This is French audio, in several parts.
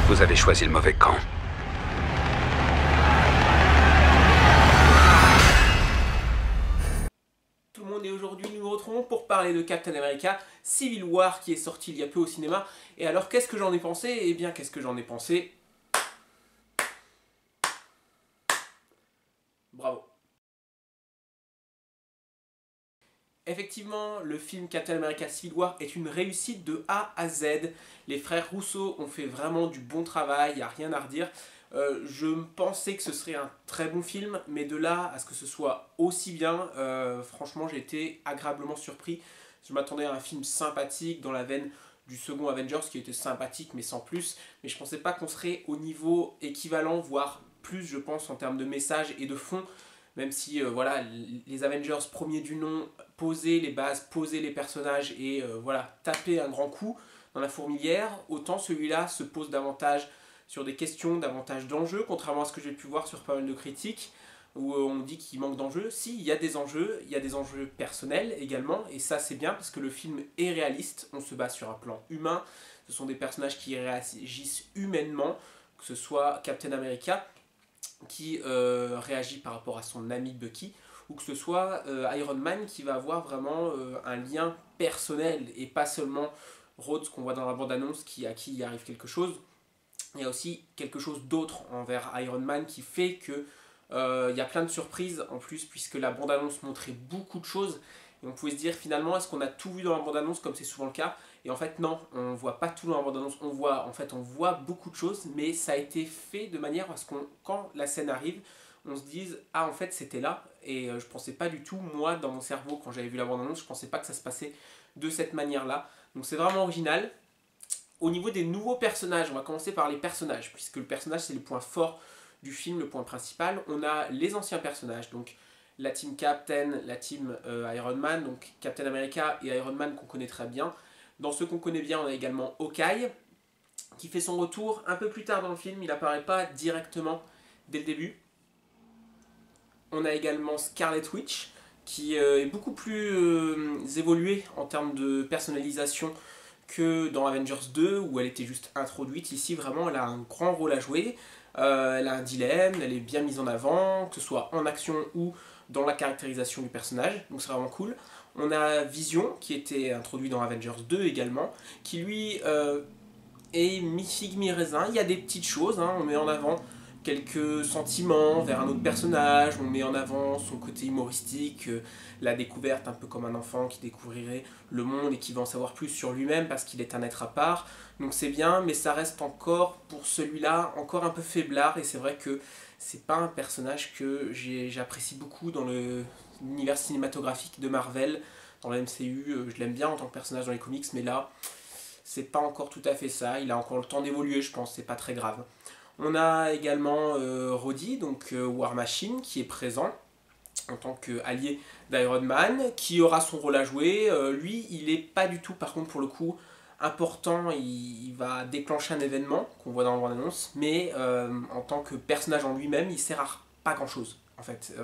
Vous avez choisi le mauvais camp. Tout le monde, et aujourd'hui nous nous retrouvons pour parler de Captain America Civil War qui est sorti il y a peu au cinéma. Et alors qu'est-ce que j'en ai pensé? Eh bien qu'est-ce que j'en ai pensé? Bravo. Effectivement, le film Captain America Civil War est une réussite de A à Z. Les frères Russo ont fait vraiment du bon travail, il n'y a rien à redire. Je pensais que ce serait un très bon film, mais de là à ce que ce soit aussi bien, franchement j'ai été agréablement surpris. Je m'attendais à un film sympathique dans la veine du second Avengers qui était sympathique mais sans plus. Mais je pensais pas qu'on serait au niveau équivalent, voire plus je pense en termes de message et de fond. Même si voilà, les Avengers premiers du nom posaient les bases, posaient les personnages et voilà, tapaient un grand coup dans la fourmilière, autant celui-là se pose davantage sur des questions, davantage d'enjeux, contrairement à ce que j'ai pu voir sur pas mal de critiques, où on dit qu'il manque d'enjeux. Si, il y a des enjeux personnels également, et ça c'est bien parce que le film est réaliste, on se base sur un plan humain, ce sont des personnages qui réagissent humainement, que ce soit Captain America, qui réagit par rapport à son ami Bucky, ou que ce soit Iron Man qui va avoir vraiment un lien personnel et pas seulement Rhodes qu'on voit dans la bande-annonce à qui il arrive quelque chose. Il y a aussi quelque chose d'autre envers Iron Man qui fait que il y a plein de surprises en plus, puisque la bande-annonce montrait beaucoup de choses et on pouvait se dire finalement est-ce qu'on a tout vu dans la bande-annonce comme c'est souvent le cas. Et en fait non, on voit pas tout dans la bande-annonce, on voit beaucoup de choses, mais ça a été fait de manière à ce qu'on, quand la scène arrive, on se dise ah en fait c'était là. Et je pensais pas du tout, moi dans mon cerveau quand j'avais vu la bande-annonce, je pensais pas que ça se passait de cette manière-là. Donc c'est vraiment original. Au niveau des nouveaux personnages, on va commencer par les personnages, puisque le personnage c'est le point fort du film, le point principal. On a les anciens personnages, donc la team Captain, la team Iron Man, donc Captain America et Iron Man qu'on connaît très bien. Dans ceux qu'on connaît bien, on a également Hawkeye, qui fait son retour un peu plus tard dans le film, il n'apparaît pas directement dès le début. On a également Scarlet Witch, qui est beaucoup plus évoluée en termes de personnalisation que dans Avengers 2, où elle était juste introduite. Ici, vraiment, elle a un grand rôle à jouer. Elle a un dilemme, elle est bien mise en avant, que ce soit en action ou dans la caractérisation du personnage, donc c'est vraiment cool. On a Vision, qui était introduit dans Avengers 2 également, qui lui est mi-figue, mi-raisin. Il y a des petites choses, hein, on met en avant quelques sentiments vers un autre personnage, on met en avant son côté humoristique, la découverte, un peu comme un enfant qui découvrirait le monde et qui va en savoir plus sur lui-même parce qu'il est un être à part. Donc c'est bien, mais ça reste encore, pour celui-là, encore un peu faiblard, et c'est vrai que c'est pas un personnage que j'apprécie beaucoup dans l'univers cinématographique de Marvel, dans la MCU. Je l'aime bien en tant que personnage dans les comics, mais là, c'est pas encore tout à fait ça. Il a encore le temps d'évoluer, je pense, c'est pas très grave. On a également Rhodey, donc War Machine, qui est présent en tant qu'allié d'Iron Man, qui aura son rôle à jouer. Lui, il n'est pas du tout, par contre, pour le coup, important. Il va déclencher un événement qu'on voit dans la bande-annonce, mais en tant que personnage en lui-même, il sert à pas grand-chose, en fait.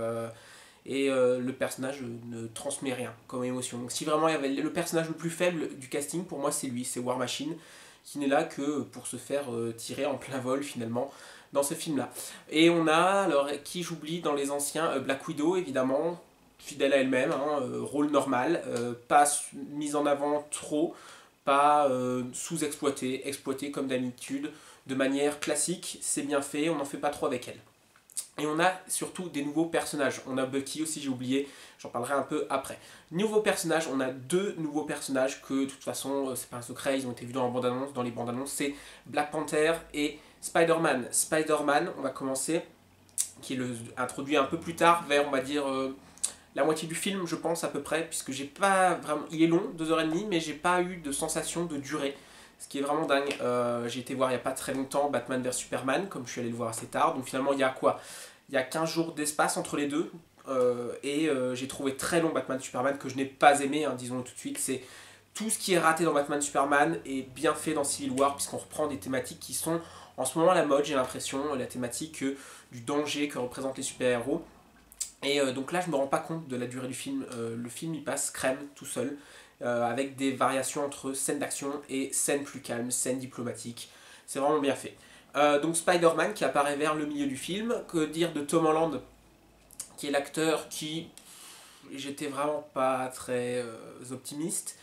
Le personnage ne transmet rien comme émotion. Donc si vraiment il y avait le personnage le plus faible du casting, pour moi c'est lui, c'est War Machine, qui n'est là que pour se faire tirer en plein vol finalement dans ce film-là. Et on a, alors qui j'oublie dans les anciens, Black Widow évidemment, fidèle à elle-même, hein, rôle normal, pas mise en avant trop, pas sous-exploitée, exploitée comme d'habitude, de manière classique, c'est bien fait, on n'en fait pas trop avec elle. Et on a surtout des nouveaux personnages. On a Bucky aussi, j'ai oublié, j'en parlerai un peu après. Nouveaux personnages, on a deux nouveaux personnages que de toute façon, c'est pas un secret, ils ont été vus dans la bande-annonce, dans les bandes-annonces, c'est Black Panther et Spider-Man. Spider-Man, on va commencer, qui est introduit un peu plus tard, vers on va dire la moitié du film, je pense à peu près, puisque j'ai pas vraiment, il est long, 2h30, mais j'ai pas eu de sensation de durée. Ce qui est vraiment dingue, j'ai été voir il n'y a pas très longtemps Batman vs Superman, comme je suis allé le voir assez tard, donc finalement il y a quoi? Il y a 15 jours d'espace entre les deux, j'ai trouvé très long Batman Superman que je n'ai pas aimé, hein, disons-le tout de suite. C'est tout ce qui est raté dans Batman Superman est bien fait dans Civil War, puisqu'on reprend des thématiques qui sont en ce moment à la mode, j'ai l'impression, la thématique du danger que représentent les super-héros. Et donc là je me rends pas compte de la durée du film, le film il passe crème tout seul, avec des variations entre scènes d'action et scènes plus calmes, scènes diplomatiques, c'est vraiment bien fait. Donc Spider-Man qui apparaît vers le milieu du film, que dire de Tom Holland qui est l'acteur qui, j'étais vraiment pas très optimiste,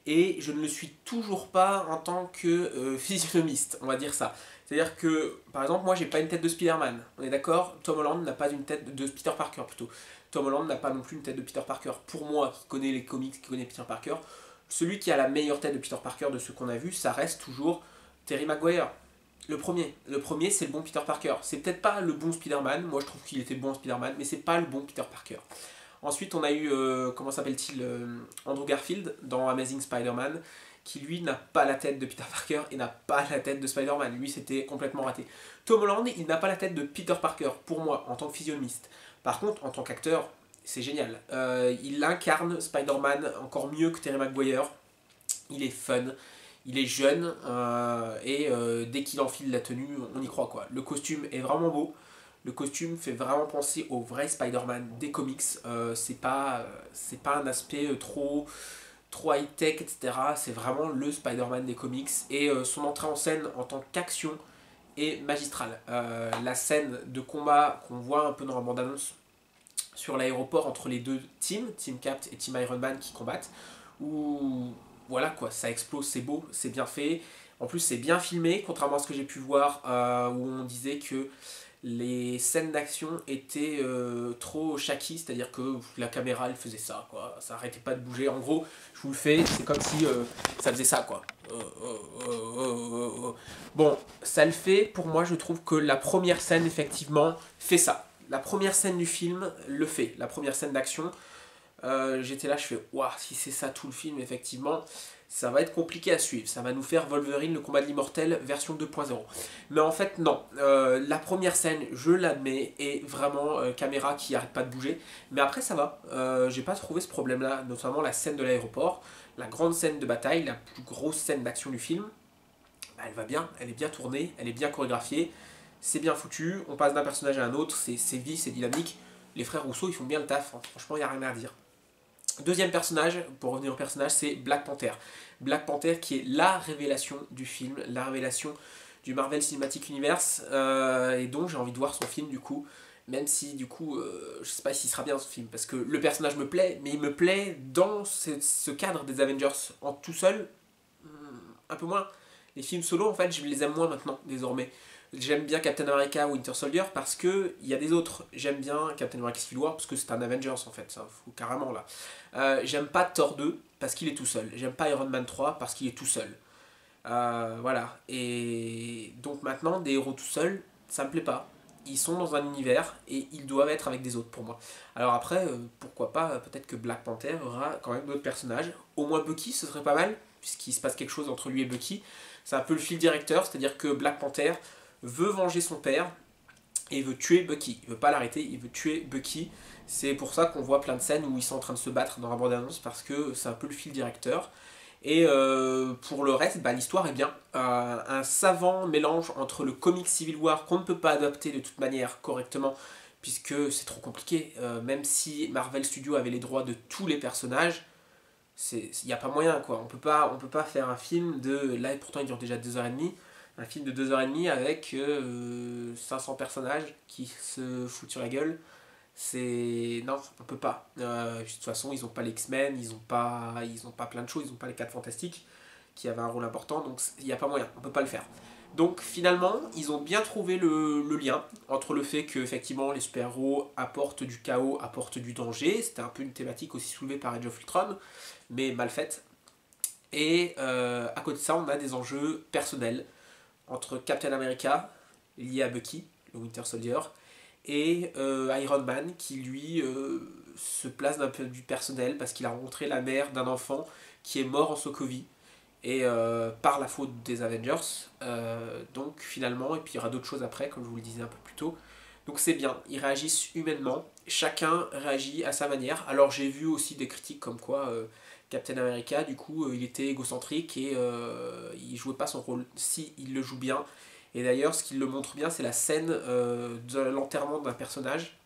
et je ne le suis toujours pas en tant que physionomiste, on va dire ça. C'est-à-dire que, par exemple, moi j'ai pas une tête de Spider-Man, on est d'accord? Tom Holland n'a pas une tête de Peter Parker plutôt. Tom Holland n'a pas non plus une tête de Peter Parker. Pour moi, qui connais les comics, qui connais Peter Parker, celui qui a la meilleure tête de Peter Parker de ceux qu'on a vus, ça reste toujours Terry Maguire. Le premier c'est le bon Peter Parker. C'est peut-être pas le bon Spider-Man, moi je trouve qu'il était bon en Spider-Man, mais c'est pas le bon Peter Parker. Ensuite, on a eu, comment s'appelle-t-il, Andrew Garfield dans Amazing Spider-Man, qui lui n'a pas la tête de Peter Parker et n'a pas la tête de Spider-Man. Lui, c'était complètement raté. Tom Holland, il n'a pas la tête de Peter Parker, pour moi, en tant que physionomiste. Par contre, en tant qu'acteur, c'est génial. Il incarne Spider-Man encore mieux que Terry Maguire. Il est fun, il est jeune, dès qu'il enfile la tenue, on y croit, quoi. Le costume est vraiment beau. Le costume fait vraiment penser au vrai Spider-Man des comics. C'est pas un aspect trop high-tech, etc. C'est vraiment le Spider-Man des comics. Et son entrée en scène en tant qu'action est magistrale. La scène de combat qu'on voit un peu dans la bande-annonce sur l'aéroport entre les deux teams, Team Cap et Team Iron Man qui combattent, où voilà quoi, ça explose, c'est beau, c'est bien fait. En plus, c'est bien filmé, contrairement à ce que j'ai pu voir, où on disait que les scènes d'action étaient trop shaky, c'est-à-dire que la caméra elle faisait ça, quoi. Ça arrêtait pas de bouger. En gros, je vous le fais, c'est comme si ça faisait ça, quoi. Bon, ça le fait, pour moi je trouve que la première scène effectivement fait ça. La première scène du film le fait, la première scène d'action. J'étais là, je fais, waouh, si c'est ça tout le film, effectivement, ça va être compliqué à suivre. Ça va nous faire Wolverine, le combat de l'immortel, version 2.0. Mais en fait, non. La première scène, je l'admets, est vraiment caméra qui arrête pas de bouger. Mais après, ça va. J'ai pas trouvé ce problème-là, notamment la scène de l'aéroport, la grande scène de bataille, la plus grosse scène d'action du film. Bah, elle va bien, elle est bien tournée, elle est bien chorégraphiée, c'est bien foutu. On passe d'un personnage à un autre, c'est vif, c'est dynamique. Les frères Rousseau, ils font bien le taf. Hein. Franchement, il n'y a rien à dire. Deuxième personnage, pour revenir au personnage, c'est Black Panther. Black Panther qui est la révélation du film, la révélation du Marvel Cinematic Universe, et donc j'ai envie de voir son film du coup, même si du coup, je sais pas s'il sera bien ce film, parce que le personnage me plaît, mais il me plaît dans ce cadre des Avengers en tout seul, un peu moins. Les films solo, en fait, je les aime moins maintenant, désormais. J'aime bien Captain America ou Winter Soldier parce que il y a des autres. J'aime bien Captain America Civil War parce que c'est un Avengers en fait, ça faut carrément là. J'aime pas Thor 2 parce qu'il est tout seul. J'aime pas Iron Man 3 parce qu'il est tout seul. Voilà. Et donc maintenant, des héros tout seuls, ça me plaît pas. Ils sont dans un univers et ils doivent être avec des autres pour moi. Alors après, pourquoi pas, peut-être que Black Panther aura quand même d'autres personnages. Au moins Bucky, ce serait pas mal, puisqu'il se passe quelque chose entre lui et Bucky. C'est un peu le fil directeur, c'est-à-dire que Black Panther veut venger son père et veut tuer Bucky. Il veut pas l'arrêter, il veut tuer Bucky. C'est pour ça qu'on voit plein de scènes où ils sont en train de se battre dans la bande-annonce parce que c'est un peu le fil directeur. Et pour le reste, bah, l'histoire est bien. Un savant mélange entre le comic Civil War qu'on ne peut pas adapter de toute manière correctement puisque c'est trop compliqué. Même si Marvel Studios avait les droits de tous les personnages, il n'y a pas moyen quoi. On peut pas faire un film de... Là pourtant il dure déjà 2h30. Un film de 2h30 avec 500 personnages qui se foutent sur la gueule. Non, on peut pas. De toute façon, ils ont pas les X-Men, ils ont pas plein de choses, ils ont pas les 4 Fantastiques qui avaient un rôle important, donc il n'y a pas moyen, on peut pas le faire. Donc finalement, ils ont bien trouvé le lien entre le fait que effectivement les super-héros apportent du chaos, apportent du danger. C'était un peu une thématique aussi soulevée par Age of Ultron, mais mal faite. Et à côté de ça, on a des enjeux personnels entre Captain America, lié à Bucky, le Winter Soldier, et Iron Man, qui lui se place d'un point de vue personnel parce qu'il a rencontré la mère d'un enfant qui est mort en Sokovie. et par la faute des Avengers. Donc finalement, et puis il y aura d'autres choses après, comme je vous le disais un peu plus tôt. Donc c'est bien, ils réagissent humainement, chacun réagit à sa manière. Alors j'ai vu aussi des critiques comme quoi Captain America, du coup, il était égocentrique et il jouait pas son rôle. Si, il le joue bien. Et d'ailleurs, ce qui le montre bien, c'est la scène de l'enterrement d'un personnage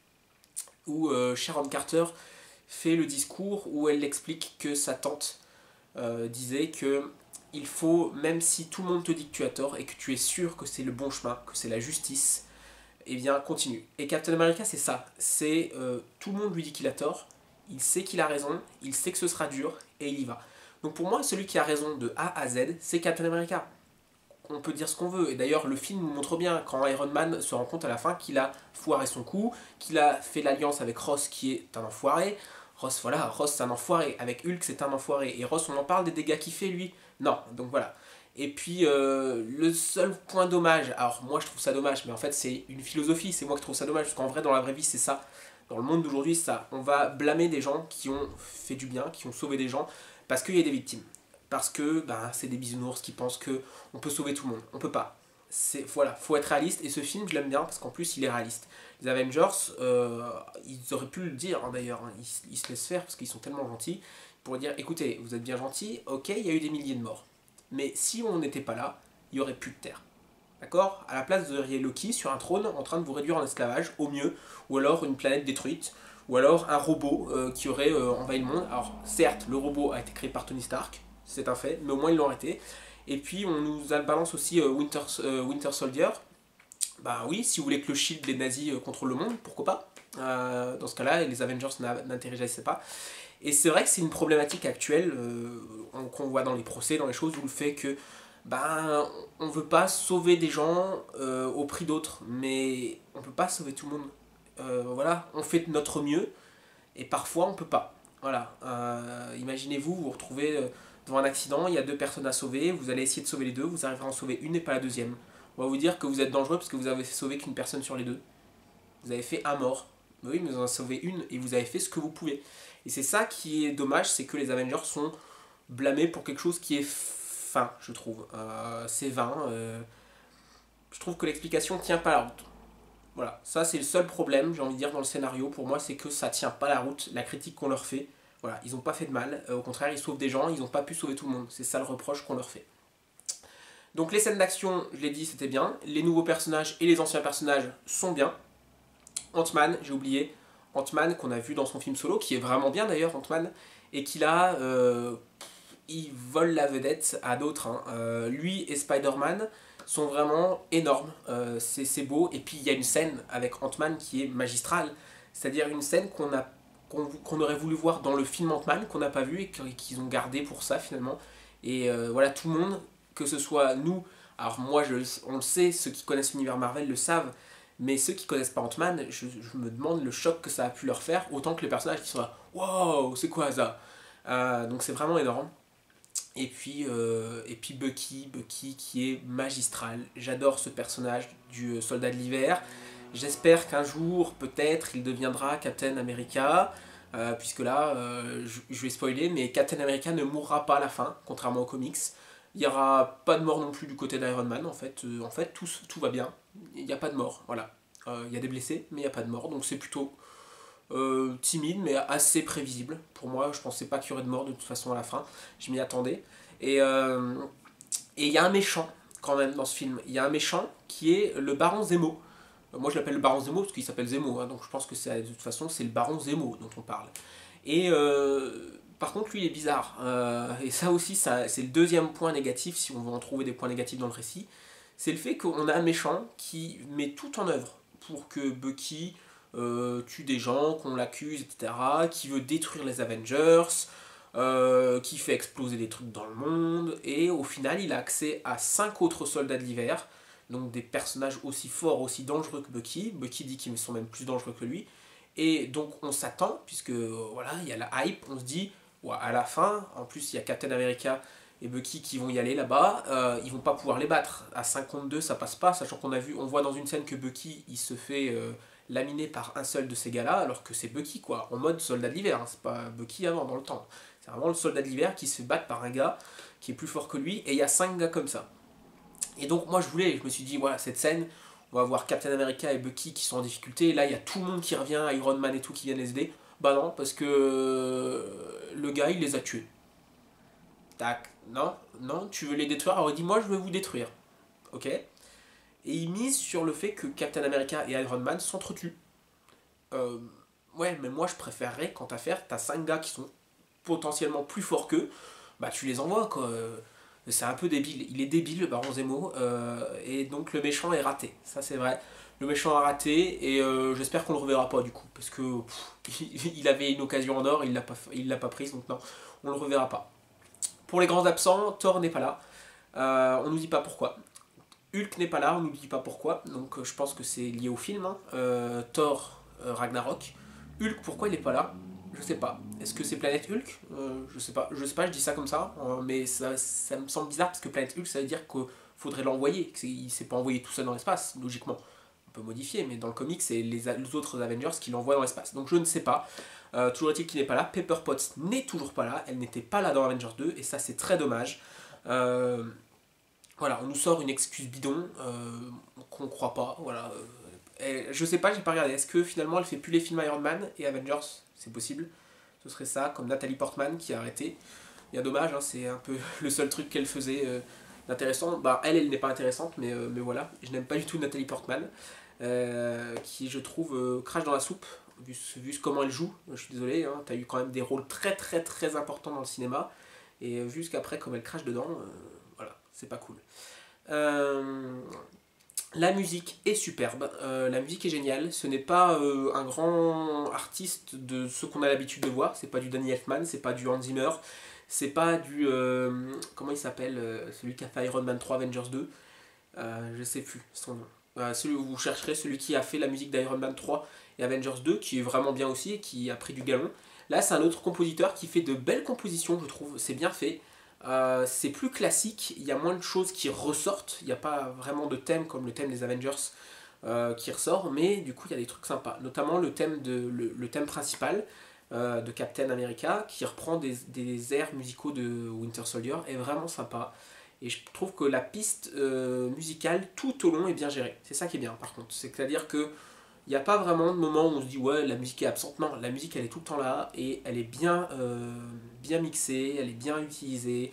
où Sharon Carter fait le discours où elle explique que sa tante disait que il faut, même si tout le monde te dit que tu as tort et que tu es sûr que c'est le bon chemin, que c'est la justice, eh bien continue. Et Captain America, c'est ça. C'est tout le monde lui dit qu'il a tort, il sait qu'il a raison, il sait que ce sera dur et il y va. Donc pour moi, celui qui a raison de A à Z, c'est Captain America. On peut dire ce qu'on veut. Et d'ailleurs, le film nous montre bien quand Iron Man se rend compte à la fin qu'il a foiré son coup, qu'il a fait l'alliance avec Ross qui est un enfoiré. Ross, voilà, Ross c'est un enfoiré. Avec Hulk, c'est un enfoiré. Et Ross, on en parle des dégâts qu'il fait lui. Non, donc voilà. Et puis, le seul point dommage, alors moi je trouve ça dommage, mais en fait c'est une philosophie, c'est moi qui trouve ça dommage, parce qu'en vrai, dans la vraie vie, c'est ça. Dans le monde d'aujourd'hui, c'est ça. On va blâmer des gens qui ont fait du bien, qui ont sauvé des gens, parce qu'il y a des victimes. Parce que ben, c'est des bisounours qui pensent que on peut sauver tout le monde. On peut pas. Voilà, faut être réaliste. Et ce film, je l'aime bien parce qu'en plus, il est réaliste. Les Avengers, ils auraient pu le dire d'ailleurs. Hein, ils se laissent faire parce qu'ils sont tellement gentils. Pour dire, écoutez, vous êtes bien gentils, ok, il y a eu des milliers de morts. Mais si on n'était pas là, il y aurait plus de terre. D'accord? À la place, vous auriez Loki sur un trône en train de vous réduire en esclavage, au mieux. Ou alors une planète détruite. Ou alors un robot qui aurait envahi le monde. Alors, certes, le robot a été créé par Tony Stark, c'est un fait, mais au moins ils l'ont arrêté. Et puis on nous balance aussi Winter Soldier. Bah oui, si vous voulez que le Shield des nazis contrôle le monde, pourquoi pas. Dans ce cas-là, les Avengers n'intéressaient pas. Et c'est vrai que c'est une problématique actuelle qu'on voit dans les procès, dans les choses, où le fait que ben, on veut pas sauver des gens au prix d'autres, mais on peut pas sauver tout le monde. Voilà, on fait de notre mieux, et parfois on peut pas. Voilà, imaginez-vous, vous vous retrouvez devant un accident, il y a deux personnes à sauver, vous allez essayer de sauver les deux, vous arriverez à en sauver une et pas la deuxième. On va vous dire que vous êtes dangereux parce que vous avez sauvé qu'une personne sur les deux. Vous avez fait un mort. Mais oui, mais vous en avez sauvé une et vous avez fait ce que vous pouvez. Et c'est ça qui est dommage, c'est que les Avengers sont blâmés pour quelque chose qui est vain, je trouve. C'est vain. Je trouve que l'explication tient pas la route. Voilà, ça c'est le seul problème, j'ai envie de dire, dans le scénario, pour moi, c'est que ça tient pas la route, la critique qu'on leur fait. Voilà, ils ont pas fait de mal, au contraire, ils sauvent des gens, ils ont pas pu sauver tout le monde. C'est ça le reproche qu'on leur fait. Donc les scènes d'action, je l'ai dit, c'était bien. Les nouveaux personnages et les anciens personnages sont bien. Ant-Man, j'ai oublié. Ant-Man qu'on a vu dans son film solo, qui est vraiment bien d'ailleurs, Ant-Man, et qui là, il vole la vedette à d'autres. Hein. Lui et Spider-Man sont vraiment énormes, c'est beau. Et puis il y a une scène avec Ant-Man qui est magistrale, c'est-à-dire une scène qu'on aurait voulu voir dans le film Ant-Man, qu'on n'a pas vu et qu'ils ont gardé pour ça finalement. Et voilà, tout le monde, que ce soit nous, alors moi on le sait, ceux qui connaissent l'univers Marvel le savent, mais ceux qui connaissent pas Ant-Man, je me demande le choc que ça a pu leur faire, autant que les personnages qui sont là, wow, c'est quoi ça? Donc c'est vraiment énorme. Et puis Bucky qui est magistral. J'adore ce personnage du soldat de l'hiver. J'espère qu'un jour, peut-être, il deviendra Captain America. Puisque là, je vais spoiler, mais Captain America ne mourra pas à la fin, contrairement aux comics. Il n'y aura pas de mort non plus du côté d'Iron Man, en fait. Tout va bien. Il n'y a pas de mort, voilà. Il y a des blessés, mais il n'y a pas de mort. Donc c'est plutôt timide, mais assez prévisible. Pour moi, je pensais pas qu'il y aurait de mort de toute façon à la fin. Je m'y attendais. Et il y a un méchant, quand même, dans ce film. Il y a un méchant qui est le Baron Zemo. Moi, je l'appelle le Baron Zemo parce qu'il s'appelle Zemo. Hein, donc je pense que de toute façon, c'est le Baron Zemo dont on parle. Et par contre, lui, il est bizarre. Et ça aussi, c'est le deuxième point négatif, si on veut en trouver des points négatifs dans le récit. C'est le fait qu'on a un méchant qui met tout en œuvre pour que Bucky tue des gens, qu'on l'accuse, etc. Qui veut détruire les Avengers, qui fait exploser des trucs dans le monde. Et au final, il a accès à 5 autres soldats de l'hiver. Donc des personnages aussi forts, aussi dangereux que Bucky. Bucky dit qu'ils sont même plus dangereux que lui. Et donc on s'attend, puisque voilà, il y a la hype, on se dit, ouais, à la fin, en plus il y a Captain America et Bucky qui vont y aller là-bas, ils vont pas pouvoir les battre. À 52 ça passe pas, sachant on voit dans une scène que Bucky il se fait laminer par un seul de ces gars-là, alors que c'est Bucky quoi, en mode soldat de l'hiver, hein, c'est pas Bucky avant dans le temps. C'est vraiment le soldat de l'hiver qui se fait battre par un gars qui est plus fort que lui, et il y a 5 gars comme ça. Et donc moi je me suis dit, voilà, cette scène, on va voir Captain America et Bucky qui sont en difficulté, et là il y a tout le monde qui revient, Iron Man et tout qui viennent les aider. Bah non, parce que le gars il les a tués. Tac, non, non, tu veux les détruire, alors il dit, moi je veux vous détruire. Ok. Et il mise sur le fait que Captain America et Iron Man s'entretuent. Euh, ouais, mais moi je préférerais, quand t'as 5 gars qui sont potentiellement plus forts qu'eux, bah tu les envoies quoi. C'est un peu débile, il est débile le Baron Zemo, et donc le méchant est raté, ça c'est vrai. Le méchant a raté, et j'espère qu'on le reverra pas du coup, parce que il avait une occasion en or, il l'a pas prise, donc non, on le reverra pas. Pour les grands absents, Thor n'est pas là, on nous dit pas pourquoi. Hulk n'est pas là, on nous dit pas pourquoi, donc je pense que c'est lié au film, hein. Thor, Ragnarok. Hulk, pourquoi il est pas là? Je sais pas. Est-ce que c'est Planète Hulk? Je sais pas. Je sais pas, je dis ça comme ça, mais ça me semble bizarre parce que Planète Hulk, ça veut dire qu'il faudrait l'envoyer. Il s'est pas envoyé tout seul dans l'espace, logiquement. On peut modifier, mais dans le comic, c'est les autres Avengers qui l'envoient dans l'espace. Donc je ne sais pas. Toujours est-il qu'il n'est pas là. Pepper Potts n'est toujours pas là. Elle n'était pas là dans Avengers 2, et ça, c'est très dommage. Voilà, on nous sort une excuse bidon qu'on croit pas. Voilà. Je sais pas, j'ai pas regardé. Est-ce que finalement elle fait plus les films Iron Man et Avengers? C'est possible. Ce serait ça, comme Nathalie Portman qui a arrêté. Bien dommage, hein, c'est un peu le seul truc qu'elle faisait d'intéressant. Bah, elle n'est pas intéressante, mais voilà. Je n'aime pas du tout Nathalie Portman, qui je trouve crache dans la soupe, vu comment elle joue. Je suis désolé, hein, t'as eu quand même des rôles très très très importants dans le cinéma, et vu qu'après, comme elle crache dedans, voilà, c'est pas cool. La musique est superbe, la musique est géniale, ce n'est pas un grand artiste de ce qu'on a l'habitude de voir, c'est pas du Danny Elfman, c'est pas du Hans Zimmer, c'est pas du... comment il s'appelle, celui qui a fait Iron Man 3 Avengers 2, je sais plus son nom. Celui où vous chercherez, celui qui a fait la musique d'Iron Man 3 et Avengers 2, qui est vraiment bien aussi et qui a pris du galon. Là c'est un autre compositeur qui fait de belles compositions, je trouve, c'est bien fait. C'est plus classique, il y a moins de choses qui ressortent, il n'y a pas vraiment de thème comme le thème des Avengers qui ressort, mais du coup il y a des trucs sympas, notamment le thème principal de Captain America qui reprend des airs musicaux de Winter Soldier, est vraiment sympa, et je trouve que la piste musicale tout au long est bien gérée, c'est ça qui est bien par contre, c'est-à-dire que il n'y a pas vraiment de moment où on se dit ouais la musique est absente, non, la musique elle est tout le temps là et elle est bien, bien mixée, elle est bien utilisée,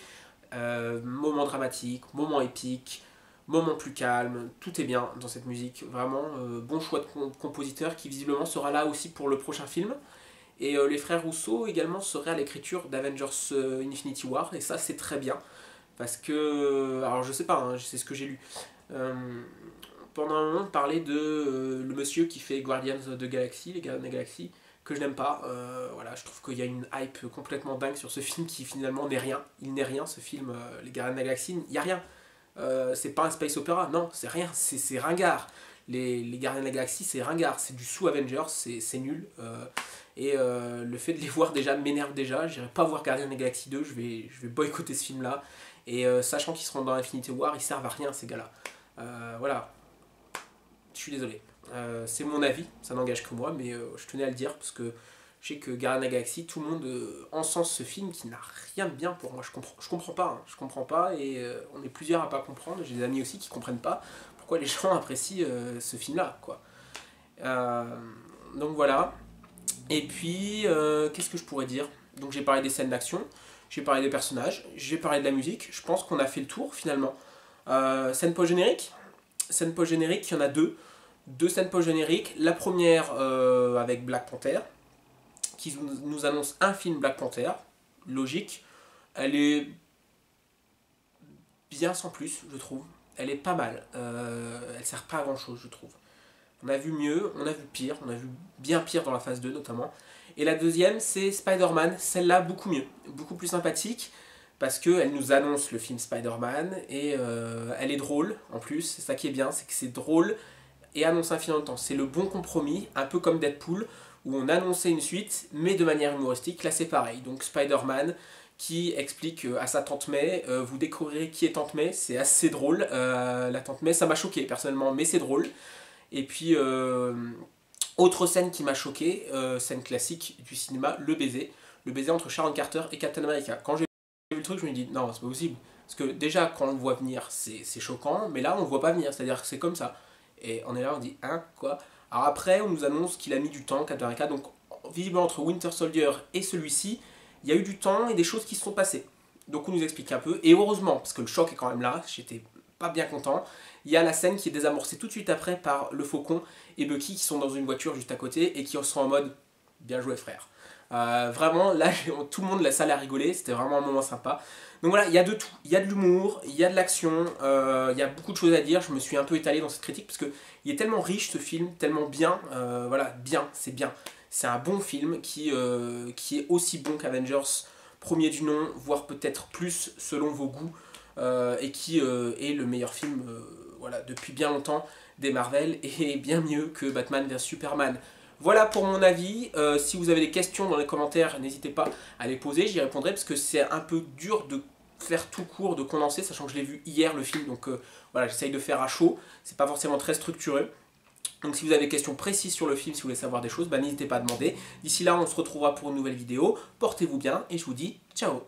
moments dramatiques, moments épiques, moments plus calmes, tout est bien dans cette musique, vraiment bon choix de compositeur qui visiblement sera là aussi pour le prochain film. Et les frères Rousseau également seraient à l'écriture d'Avengers Infinity War, et ça c'est très bien, parce que, alors je sais pas, hein, c'est ce que j'ai lu, pendant un moment on parlait de le monsieur qui fait Guardians of the Galaxy, les Gardiens de la Galaxie, que je n'aime pas. Voilà, je trouve qu'il y a une hype complètement dingue sur ce film qui finalement n'est rien. Il n'est rien ce film, les Gardiens de la Galaxie, il n'y a rien. C'est pas un space opéra, non, c'est rien, c'est ringard. Les Gardiens de la Galaxie, c'est ringard, c'est du sous-Avengers, c'est nul. Et le fait de les voir déjà m'énerve déjà. J'irai pas voir Guardians de la Galaxie 2, je vais boycotter ce film là. Et sachant qu'ils seront dans Infinity War, ils servent à rien ces gars là. Voilà, je suis désolé. C'est mon avis, ça n'engage que moi, mais je tenais à le dire parce que je sais que Guardians of the Galaxy, tout le monde encense ce film qui n'a rien de bien pour moi. Je comprends pas, hein, je comprends pas, et on est plusieurs à pas comprendre. J'ai des amis aussi qui comprennent pas pourquoi les gens apprécient ce film-là, quoi. Donc voilà. Et puis, qu'est-ce que je pourrais dire? Donc j'ai parlé des scènes d'action, j'ai parlé des personnages, j'ai parlé de la musique. Je pense qu'on a fait le tour finalement. Scène post-générique. Scène post-générique, il y en a deux scènes post-génériques. La première avec Black Panther, qui nous annonce un film Black Panther, logique. Elle est bien sans plus, je trouve. Elle est pas mal. Elle sert pas à grand chose, je trouve. On a vu mieux, on a vu pire, on a vu bien pire dans la phase 2 notamment. Et la deuxième, c'est Spider-Man, celle-là beaucoup mieux, beaucoup plus sympathique, parce qu'elle nous annonce le film Spider-Man, et elle est drôle en plus, c'est ça qui est bien, c'est que c'est drôle et annonce un film en même temps. C'est le bon compromis, un peu comme Deadpool, où on annonçait une suite, mais de manière humoristique. Là c'est pareil, donc Spider-Man qui explique à sa tante May, vous découvrirez qui est tante May, c'est assez drôle, la tante May ça m'a choqué personnellement, mais c'est drôle. Et puis, autre scène qui m'a choqué, scène classique du cinéma, le baiser entre Sharon Carter et Captain America. Quand j'ai J'ai vu le truc, je me dis non, c'est pas possible. Parce que déjà, quand on le voit venir, c'est choquant, mais là, on le voit pas venir, c'est-à-dire que c'est comme ça. Et on est là, on dit hein, quoi. Alors après, on nous annonce qu'il a mis du temps, Captain America, donc visiblement entre Winter Soldier et celui-ci, il y a eu du temps et des choses qui se sont passées. Donc on nous explique un peu, et heureusement, parce que le choc est quand même là, j'étais pas bien content, il y a la scène qui est désamorcée tout de suite après par le Faucon et Bucky qui sont dans une voiture juste à côté et qui sont en mode bien joué frère. Vraiment, là, tout le monde, la salle a rigolé, c'était vraiment un moment sympa. Donc voilà, il y a de tout, il y a de l'humour, il y a de l'action, il y a beaucoup de choses à dire, je me suis un peu étalé dans cette critique parce qu'il est tellement riche ce film, tellement bien, voilà, bien, c'est bien. C'est un bon film qui est aussi bon qu'Avengers, premier du nom, voire peut-être plus selon vos goûts, et qui est le meilleur film voilà, depuis bien longtemps des Marvel, et bien mieux que Batman vs Superman. Voilà pour mon avis. Si vous avez des questions dans les commentaires, n'hésitez pas à les poser, j'y répondrai parce que c'est un peu dur de faire tout court, de condenser, sachant que je l'ai vu hier le film, donc voilà, j'essaye de faire à chaud, c'est pas forcément très structuré. Donc si vous avez des questions précises sur le film, si vous voulez savoir des choses, bah, n'hésitez pas à demander. D'ici là, on se retrouvera pour une nouvelle vidéo. Portez-vous bien et je vous dis ciao.